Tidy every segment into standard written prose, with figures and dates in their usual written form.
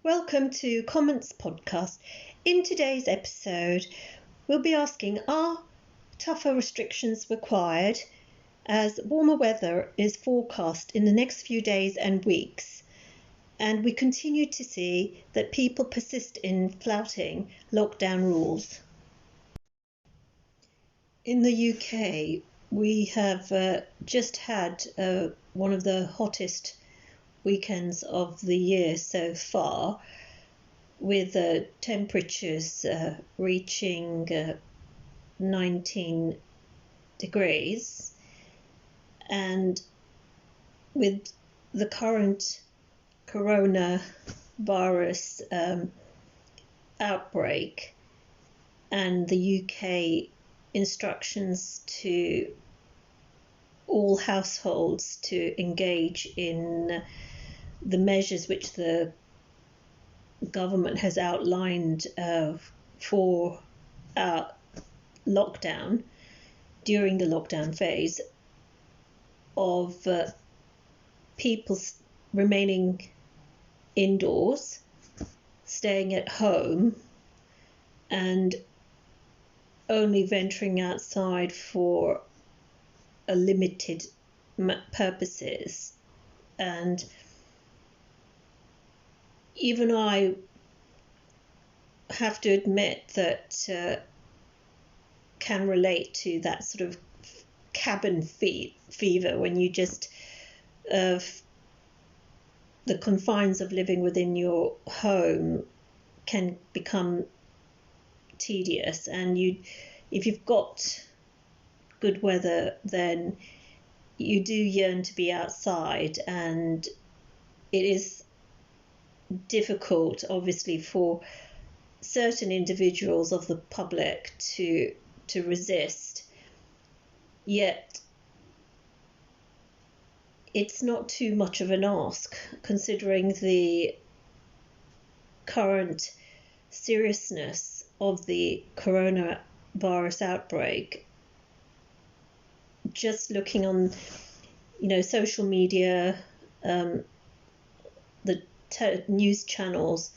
Welcome to Comments Podcast. In today's episode, we'll be asking, are tougher restrictions required as warmer weather is forecast in the next few days and weeks, and we continue to see that people persist in flouting lockdown rules. In the UK, we have just had one of the hottest weekends of the year so far, with temperatures reaching 19 degrees, and with the current coronavirus outbreak and the UK instructions to all households to engage in the measures which the government has outlined for lockdown, during the lockdown phase, of people remaining indoors, staying at home, and only venturing outside for a limited purposes. And even I have to admit that can relate to that sort of cabin fever, when you just the confines of living within your home can become tedious, and if you've got good weather, then you do yearn to be outside, and it is difficult, obviously, for certain individuals of the public to resist. Yet it's not too much of an ask, considering the current seriousness of the coronavirus outbreak. Just looking on, social media, the news channels,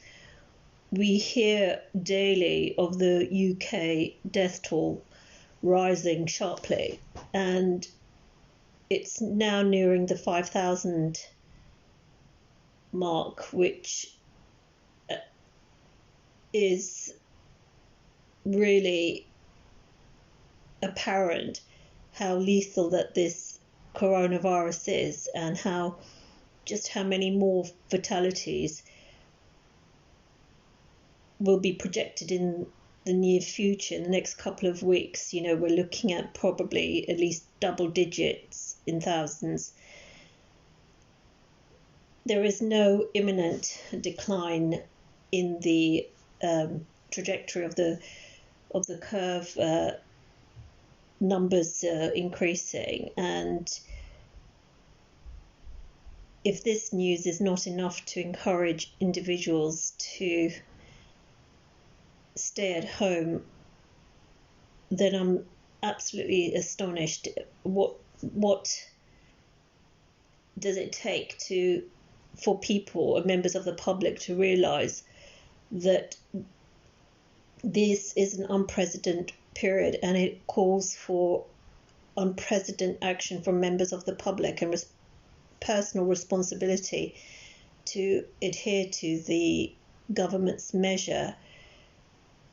we hear daily of the UK death toll rising sharply, and it's now nearing the 5,000 mark, which is really apparent how lethal that this coronavirus is, and how many more fatalities will be projected in the near future. In the next couple of weeks, we're looking at probably at least double digits in thousands. There is no imminent decline in the trajectory of the curve, numbers increasing, and if this news is not enough to encourage individuals to stay at home, then I'm absolutely astonished. What does it take for people, members of the public, to realise that this is an unprecedented period, and it calls for unprecedented action from members of the public and personal responsibility to adhere to the government's measure,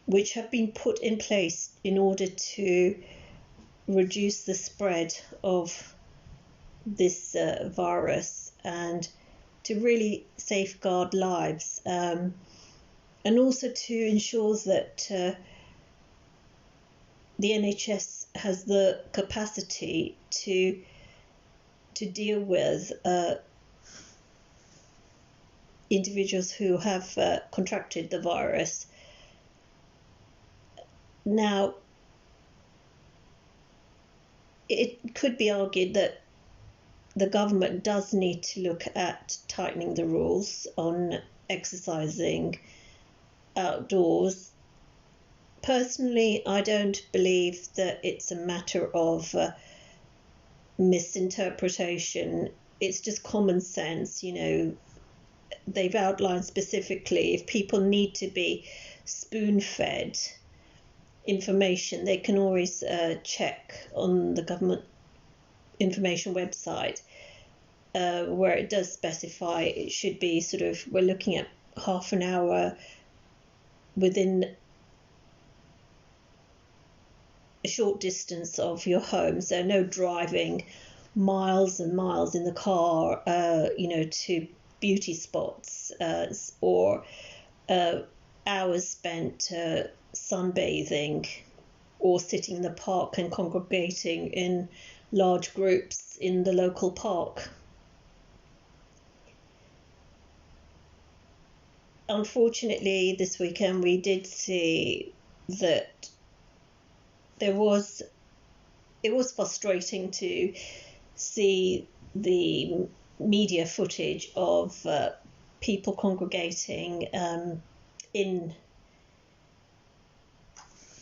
which have been put in place in order to reduce the spread of this virus and to really safeguard lives, and also to ensure that the NHS has the capacity to deal with individuals who have contracted the virus. Now, it could be argued that the government does need to look at tightening the rules on exercising outdoors. Personally, I don't believe that it's a matter of misinterpretation. It's just common sense. they've outlined specifically if people need to be spoon-fed information, they can always check on the government information website, where it does specify it should be sort of, we're looking at half an hour within a short distance of your home, so no driving miles and miles in the car, to beauty spots, or hours spent sunbathing or sitting in the park and congregating in large groups in the local park. Unfortunately, this weekend we did see that it was frustrating to see the media footage of people congregating in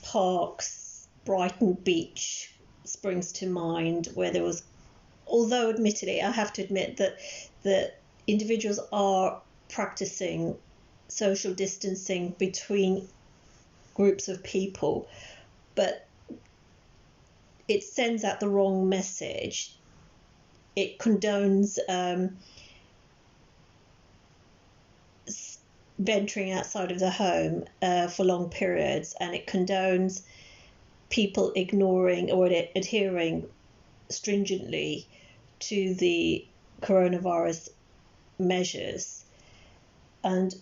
parks. Brighton Beach springs to mind, where there was, although admittedly I have to admit that the individuals are practicing social distancing between groups of people, but it sends out the wrong message. It condones venturing outside of the home for long periods, and it condones people ignoring or adhering stringently to the coronavirus measures. And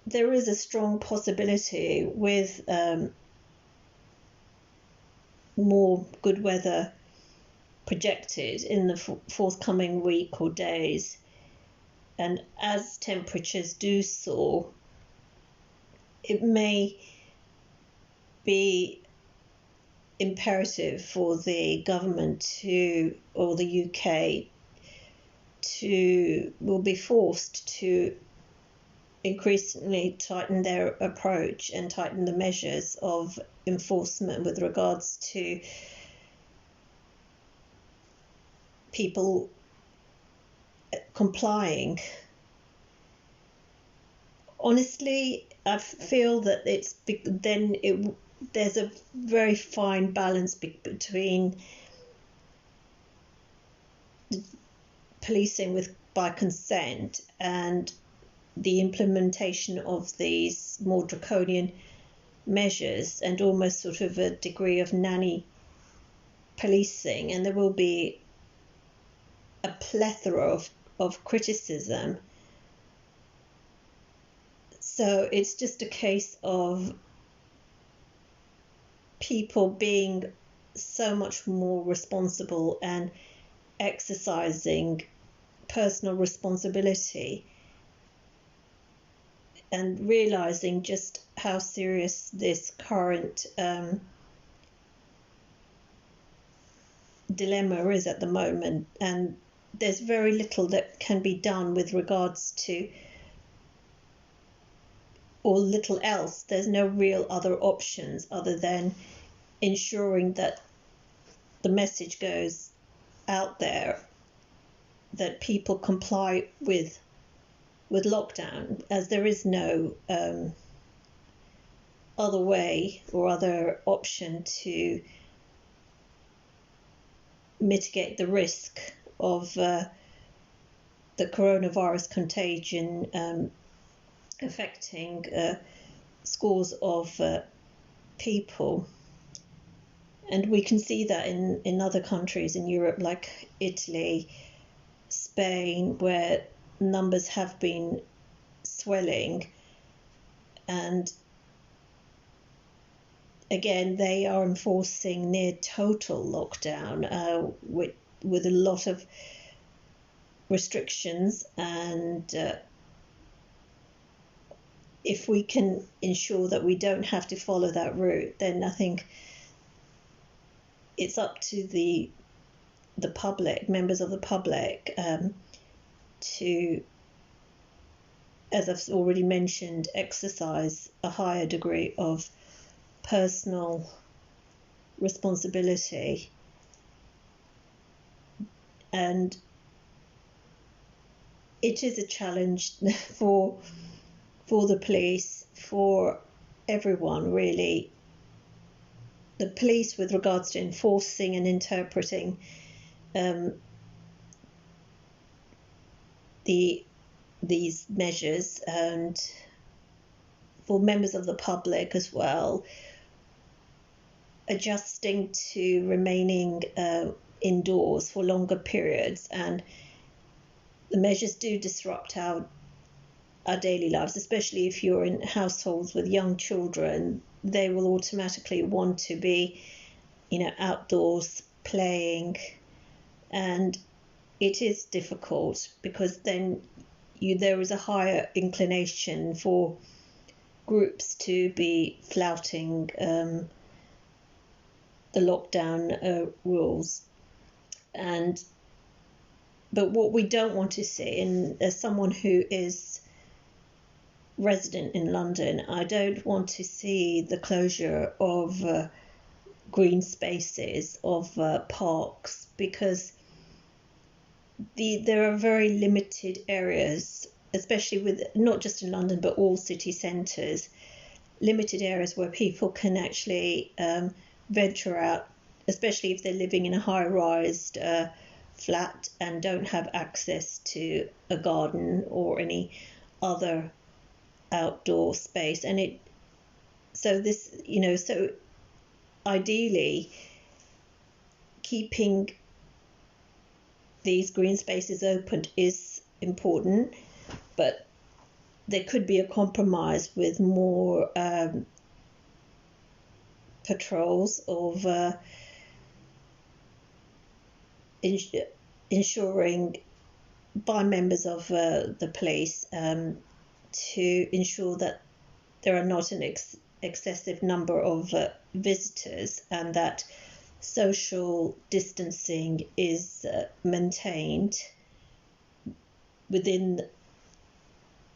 there is a strong possibility with more good weather projected in the forthcoming week or days, and as temperatures do soar, it may be imperative for the government or the UK will be forced to increasingly tighten their approach and tighten the measures of enforcement with regards to people complying. Honestly, I feel that there's a very fine balance between policing by consent and the implementation of these more draconian measures, and almost sort of a degree of nanny policing, and there will be a plethora of criticism. So it's just a case of people being so much more responsible and exercising personal responsibility, and realizing just how serious this current dilemma is at the moment. And there's very little that can be done with regards to, or little else. There's no real other options other than ensuring that the message goes out there that people comply with lockdown, as there is no other way or other option to mitigate the risk of the coronavirus contagion affecting scores of people. And we can see that in other countries in Europe, like Italy, Spain, where numbers have been swelling, and again they are enforcing near total lockdown with a lot of restrictions. And if we can ensure that we don't have to follow that route, then I think it's up to the public, members of the public, to, as I've already mentioned, exercise a higher degree of personal responsibility, and it is a challenge for the police, for everyone really. The police, with regards to enforcing and interpreting these measures, and for members of the public as well, adjusting to remaining indoors for longer periods. And the measures do disrupt our daily lives, especially if you're in households with young children. They will automatically want to be, outdoors playing, and it is difficult because then there is a higher inclination for groups to be flouting the lockdown rules. But what we don't want to see, and as someone who is resident in London, I don't want to see the closure of green spaces, of parks, because there are very limited areas, especially with not just in London but all city centres, limited areas where people can actually venture out, especially if they're living in a high-rised flat and don't have access to a garden or any other outdoor space. And so ideally keeping these green spaces open is important, but there could be a compromise with more patrols of ensuring by members of the police to ensure that there are not an excessive number of visitors, and that social distancing is maintained within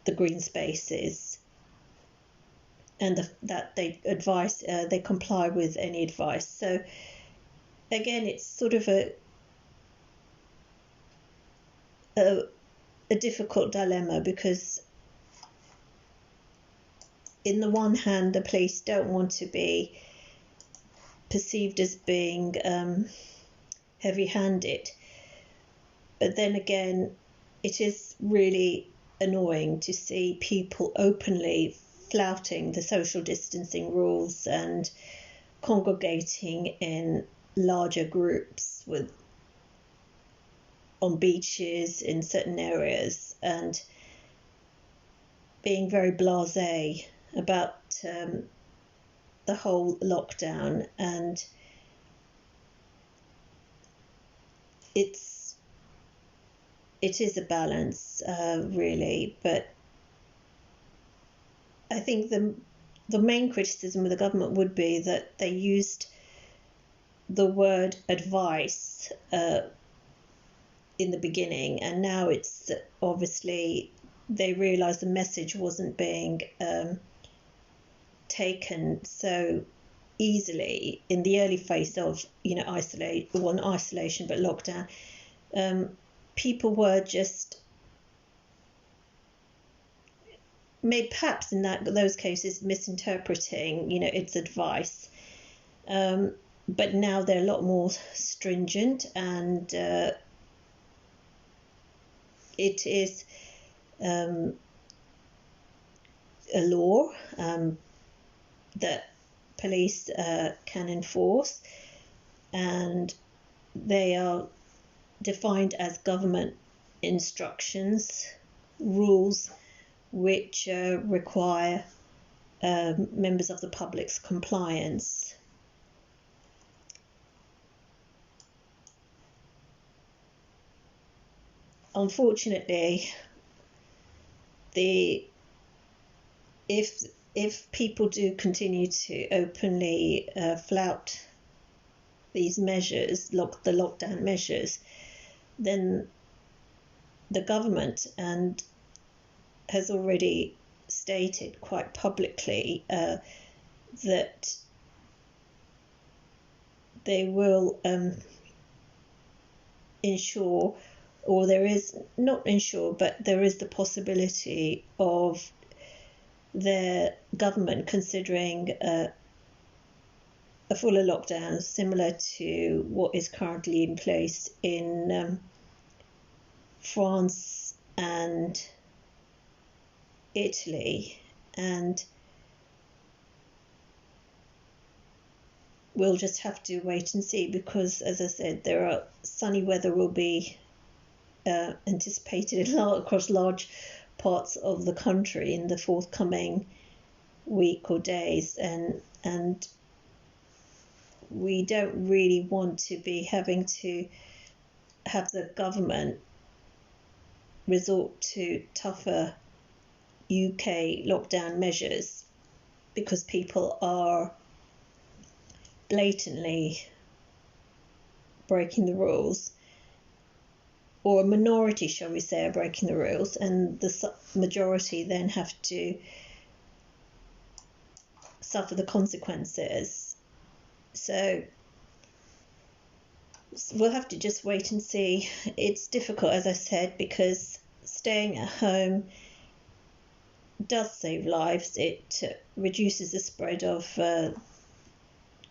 the green spaces, and that they comply with any advice. So again, it's sort of a difficult dilemma, because in the one hand the police don't want to be perceived as being heavy-handed, but then again it is really annoying to see people openly flouting the social distancing rules and congregating in larger groups on beaches in certain areas, and being very blasé about the whole lockdown. And it is a balance, really, but I think the main criticism of the government would be that they used the word advice in the beginning, and now it's obviously they realise the message wasn't being taken so easily in the early phase of isolation but lockdown. People were just perhaps in those cases misinterpreting its advice, but now they're a lot more stringent, and it is a law that police can enforce, and they are defined as government instructions, rules which require members of the public's compliance. Unfortunately, if people do continue to openly flout these measures, the lockdown measures, then the government has already stated quite publicly that they will ensure or there is, not ensure, but there is the possibility of their government considering a fuller lockdown similar to what is currently in place in France and Italy. And we'll just have to wait and see, because, as I said, sunny weather will be anticipated across large parts of the country in the forthcoming week or days, and we don't really want to be having to have the government resort to tougher UK lockdown measures because people are blatantly breaking the rules, or a minority, shall we say, are breaking the rules, and the majority then have to suffer the consequences. So we'll have to just wait and see. It's difficult, as I said, because staying at home does save lives. It reduces the spread of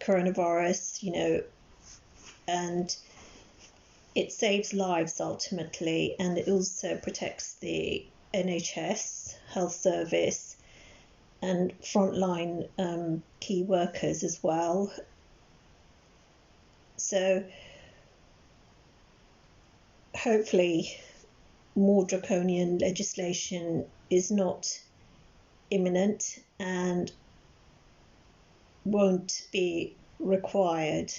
coronavirus, and it saves lives ultimately, and it also protects the NHS health service and frontline key workers as well. So hopefully more draconian legislation is not imminent and won't be required.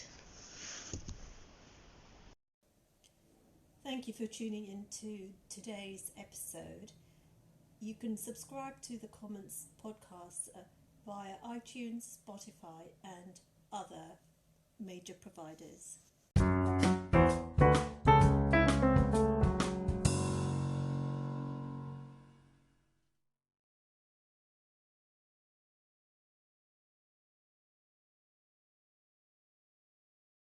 Thank you for tuning in to today's episode. You can subscribe to the Comments podcast via iTunes, Spotify, and other major providers.